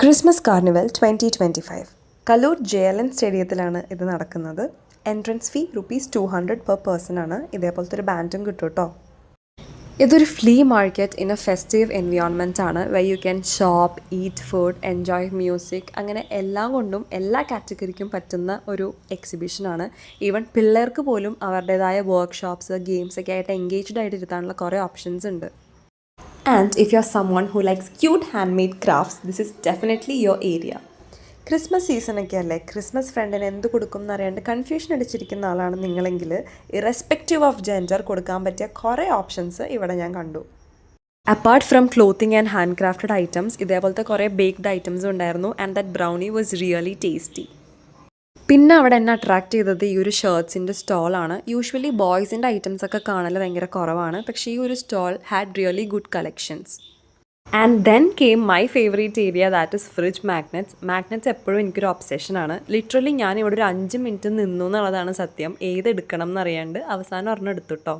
Christmas carnival 2025 Kaloor JLN സ്റ്റേഡിയത്തിലാണ് ഇത് നടക്കുന്നത്. എൻട്രൻസ് ഫീ ₹200 പെർ പേഴ്സൺ ആണ്. ഇതേപോലത്തെ ഒരു ബാൻഡും കിട്ടും കേട്ടോ. ഇതൊരു flea market in a festive environment ആണ്. Where you can shop, eat food, enjoy music, അങ്ങനെ എല്ലാം കൊണ്ടും എല്ലാ കാറ്റഗറിക്കും പറ്റുന്ന ഒരു എക്സിബിഷനാണ്. ഈവൻ പിള്ളേർക്ക് പോലും അവരുടേതായ വർക്ക്ഷോപ്സ്, ഗെയിംസ് ഒക്കെ ആയിട്ട് എൻഗേജ്ഡ് ആയിട്ട് ഇരുത്താനുള്ള കുറേ ഓപ്ഷൻസ് ഉണ്ട്. And if you're someone who likes cute handmade crafts, this is definitely your area. Christmas സീസണൊക്കെ അല്ലേ, ക്രിസ്മസ് ഫ്രണ്ടിന് എന്ത് കൊടുക്കും എന്നറിയാണ്ട് കൺഫ്യൂഷൻ അടിച്ചിരിക്കുന്ന ആളാണ് നിങ്ങളെങ്കിൽ ഇറസ്പെക്റ്റീവ് ഓഫ് ജെൻഡർ കൊടുക്കാൻ പറ്റിയ കുറേ ഓപ്ഷൻസ് ഇവിടെ ഞാൻ കണ്ടു. Apart from clothing and hand crafted items, ഇതേപോലത്തെ കുറേ ബേക്ക്ഡ് ഐറ്റംസും ഉണ്ടായിരുന്നു. And that brownie was really tasty. പിന്നെ അവിടെ എന്നെ അട്രാക്റ്റ് ചെയ്തത് ഈ ഒരു ഷർട്ട്സിൻ്റെ സ്റ്റോളാണ്. യൂഷ്വലി ബോയ്സിൻ്റെ ഐറ്റംസൊക്കെ കാണൽ ഭയങ്കര കുറവാണ്, പക്ഷേ ഈ ഒരു stall had really good collections. And then came my favourite area, that is fridge magnets. Magnets എപ്പോഴും എനിക്കൊരു ഒബ്സെഷനാണ്. ലിറ്ററലി ഞാൻ ഇവിടെ ഒരു 5 മിനിറ്റ് നിന്നു എന്നുള്ളതാണ് സത്യം. ഏതെടുക്കണം എന്നറിയാണ്ട് അവസാനം ഒരെണ്ണം എടുത്തു കേട്ടോ.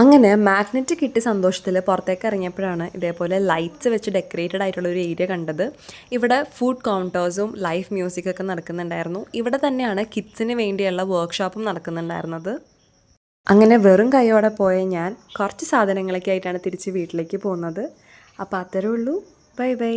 അങ്ങനെ മാഗ്നറ്റ് കിട്ടിയ സന്തോഷത്തിൽ പുറത്തേക്ക് ഇറങ്ങിയപ്പോഴാണ് ഇതേപോലെ ലൈറ്റ്സ് വെച്ച് ഡെക്കറേറ്റഡ് ആയിട്ടുള്ള ഒരു ഏരിയ കണ്ടത്. ഇവിടെ ഫുഡ് കൗണ്ടേഴ്സും ലൈവ് മ്യൂസിക്കൊക്കെ നടക്കുന്നുണ്ടായിരുന്നു. ഇവിടെ തന്നെയാണ് കിഡ്സിന് വേണ്ടിയുള്ള വർക്ക്ഷോപ്പും നടക്കുന്നുണ്ടായിരുന്നത്. അങ്ങനെ വെറും കൈയോടെ പോയ ഞാൻ കുറച്ച് സാധനങ്ങളൊക്കെ ആയിട്ടാണ് തിരിച്ച് വീട്ടിലേക്ക് പോകുന്നത്. അപ്പോൾ അത്രേ ഉള്ളൂ. Bye bye.